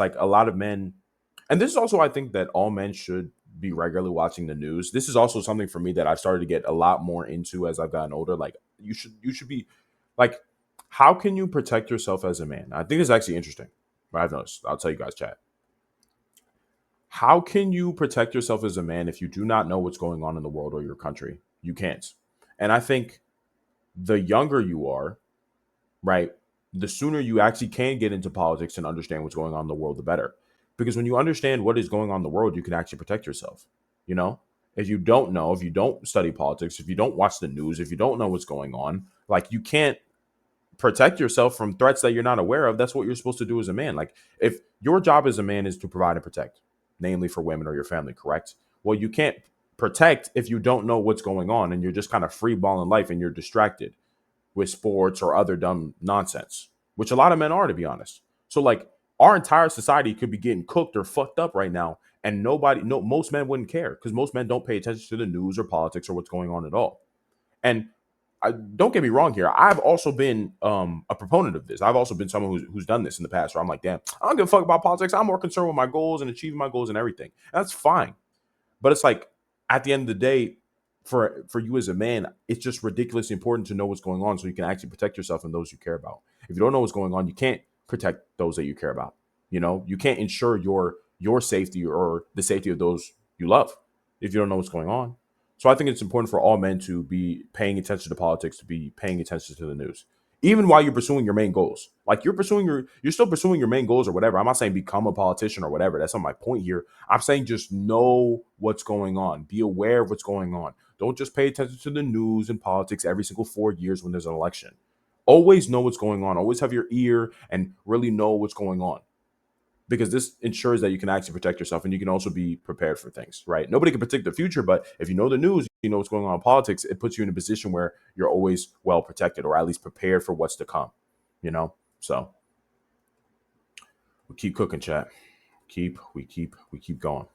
like a lot of men, and this is also I think that all men should be regularly watching the news. This is also something for me that I've started to get a lot more into as I've gotten older. Like you should be like, how can you protect yourself as a man? I think it's actually interesting. But I've noticed. I'll tell you guys, chat. How can you protect yourself as a man if you do not know what's going on in the world or your country? You can't. And I think the younger you are, right, the sooner you actually can get into politics and understand what's going on in the world, the better. Because when you understand what is going on in the world, you can actually protect yourself. You know, if you don't know, if you don't study politics, if you don't watch the news, if you don't know what's going on, like you can't protect yourself from threats that you're not aware of. That's what you're supposed to do as a man. Like if your job as a man is to provide and protect, namely for women or your family, correct? Well, you can't protect if you don't know what's going on and you're just kind of free balling life and you're distracted with sports or other dumb nonsense, which a lot of men are, to be honest. So like our entire society could be getting cooked or fucked up right now, and nobody, no, most men wouldn't care because most men don't pay attention to the news or politics or what's going on at all. And don't get me wrong here. I've also been a proponent of this. I've also been someone who's done this in the past where I'm like, damn, I don't give a fuck about politics. I'm more concerned with my goals and achieving my goals and everything. And that's fine. But it's like at the end of the day, for you as a man, it's just ridiculously important to know what's going on so you can actually protect yourself and those you care about. If you don't know what's going on, you can't protect those that you care about. You know, you can't ensure your safety or the safety of those you love if you don't know what's going on. So I think it's important for all men to be paying attention to politics, to be paying attention to the news, even while you're pursuing your main goals. Like you're still pursuing your main goals or whatever. I'm not saying become a politician or whatever. That's not my point here. I'm saying just know what's going on. Be aware of what's going on. Don't just pay attention to the news and politics every single 4 years when there's an election. Always know what's going on. Always have your ear and really know what's going on because this ensures that you can actually protect yourself and you can also be prepared for things, right? Nobody can predict the future, but if you know the news, you know what's going on in politics, it puts you in a position where you're always well protected or at least prepared for what's to come, you know? So we keep cooking, chat. We keep going.